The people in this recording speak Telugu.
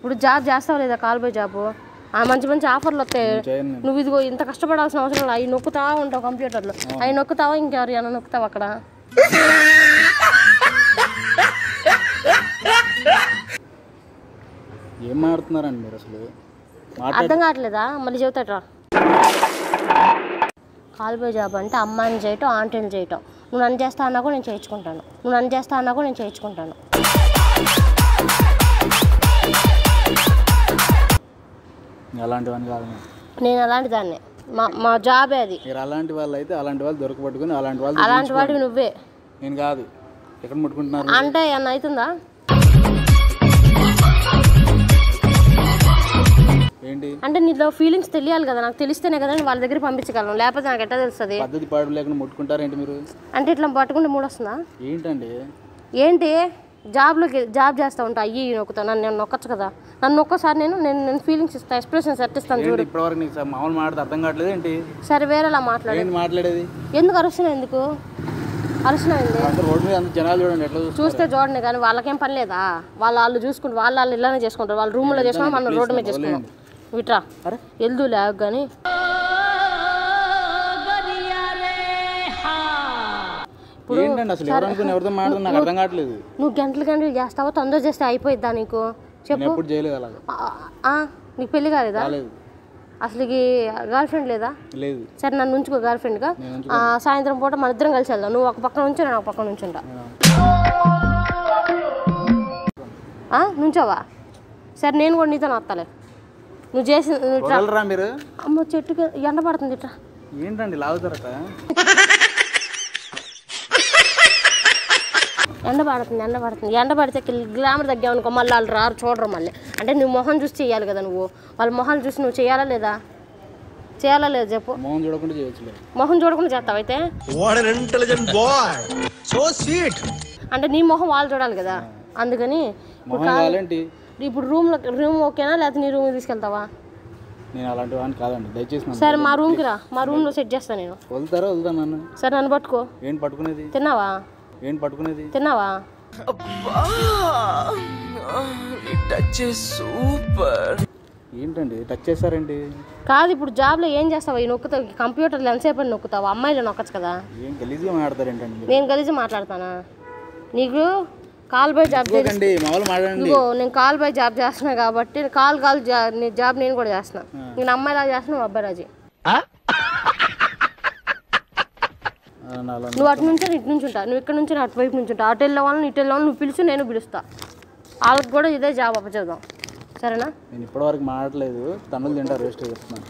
ఇప్పుడు జాబ్ చేస్తావు లేదా కాల్ బాయ్ జాబ్ మంచి మంచి ఆఫర్లు వస్తాయి నువ్వు ఇదిగో ఇంత కష్టపడాల్సిన అవసరం లేదు అవి నొక్కుతా ఉంటావు కంప్యూటర్లో అవి నొక్కుతావా ఇంకెవరు ఏమైనా నొక్కుతావు అక్కడ ఏం మాట్లాడుతున్నారండి మీరు అసలు అర్థం కావట్లేదా మళ్ళీ చెబుతాడ్రా కాల్ బాయ్ జాబ్ అంటే అమ్మాయిని చేయటం ఆంటీని చేయటం నువ్వు నన్ను చేస్తా అన్నా కూడా నేను చేయించుకుంటాను అలాంటివన్నీ కాదు నేను అలాంటి దాన్ని మా జాబే అది మీరు అలాంటి వాళ్ళు అయితే అలాంటి వాళ్ళు దొరకబట్టుకుని అలాంటి వాడివి నువ్వే నేను కాదు ఎక్కడ ముట్టుకుంటున్నారు అంటే ఏమన్నా అవుతుందా ఏంటి అంటే నీలో ఫీలింగ్స్ తెలియాలి కదా నాకు తెలిస్తేనే కదా వాళ్ళ దగ్గర పంపించగలను లేకపోతే నాకు ఎట్లా తెలుస్తుంది పద్ధతి పాడు లేకుండా ముట్టుకుంటారేంటి మీరు అంటే ఇట్లా పట్టుకుంటే మూడు వస్తుందా ఏంటి జాబ్ చేస్తా ఉంటా అయ్యి నొక్కుతా నేను నొక్కచ్చు కదా నన్ను ఒక్కసారి నేను ఫీలింగ్స్ ఇస్తాను ఎక్స్ప్రెషన్స్ ఎట్టిస్తాను చూడు ఇప్పటివరకు నీకు మామూలు మాట్లాడితే అర్థం కావట్లేదు ఏంటి సరే వేరేలా మాట్లాడేది ఎందుకు అరుస్తున్నావు రోడ్డు మీద అంత జనాలు చూడండి ఎట్లా చూస్తే చూడండి కానీ వాళ్ళకేం పని లేదా వాళ్ళు చూసుకుంటారు వాళ్ళు ఇలానే చేసుకుంటారు వాళ్ళ రూమ్లో చేసుకుని మనం రోడ్డు మీద చేసుకున్నాం విట్రా వెళ్దు లేవు కానీ నువ్వు గంటలు చేస్తావో తొందర చేస్తే అయిపోయిద్దా నీకు చెప్పు నీకు పెళ్లి కాలేదా అసలు గర్ల్ ఫ్రెండ్ లేదా సరే నన్ను ఉంచుకో గర్ల్ ఫ్రెండ్గా సాయంత్రం పూట మన ఇద్దరం కలిసి వెళ్దాం నువ్వు ఒక పక్క నుంచి నేను ఒక పక్క నుంచి ఉంటా నుంచోవా సరే నేను కూడా నీతో వస్తాలే నువ్వు చేసి అమ్మ చెట్టుకి ఎండ పడుతుంది ఇట్లా ఏంటండి లాగుతారట ఎండ పడితే గ్లామర్ తగ్గావనుకో మళ్ళీ వాళ్ళు రారు చూడరు మళ్ళీ అంటే నువ్వు మొహం చూసి చేయాలి కదా నువ్వు వాళ్ళ మొహాలు చూసి నువ్వు చేయాలా లేదా చెప్పు మొహం చూడకుండా చేస్తావు అయితే అంటే నీ మొహం వాళ్ళు చూడాలి కదా అందుకని ఇప్పుడు రూమ్ ఓకేనా లేకపోతే నీ రూమ్ తీసుకెళ్తావా సరే మా రూమ్కి రా మా రూమ్లో సెట్ చేస్తాను నేను సరే నన్ను పట్టుకో తిన్నావా ఏంటండి టచ్ చేస్తారేంటి కాదు ఇప్పుడు జాబ్లో ఏం చేస్తావా నొక్కుతావు కంప్యూటర్లో ఎంతసేపు నొక్కుతావు అమ్మాయిలు నొక్కచ్చు కదా నేను గలీజు మాట్లాడతానా నీకు కాల్ బాయ్ జాబ్ నేను కాల్ బాయ్ జాబ్ చేస్తున్నా కాబట్టి నీ జాబ్ నేను కూడా చేస్తున్నా నేను అమ్మాయిలా చేస్తున్నా అబ్బాయి రాజీ నువ్వు అటు నుంచి ఇటు నుంచి ఉంటా నువ్వు ఇక్కడ నుంచి అటువైపు నుంచి ఉంటా అటు వెళ్ళే వాళ్ళని ఇటు వెళ్ళే వాళ్ళని నువ్వు పిలుచు నేను పిలుస్తా వాళ్ళకి కూడా ఇదే జాబ్ అప్పచేద్దాం సరేనా నేను ఇప్పటివరకు మాట్లాడలేదు తనులు తింటా రెస్ట్ చేస్తున్నాను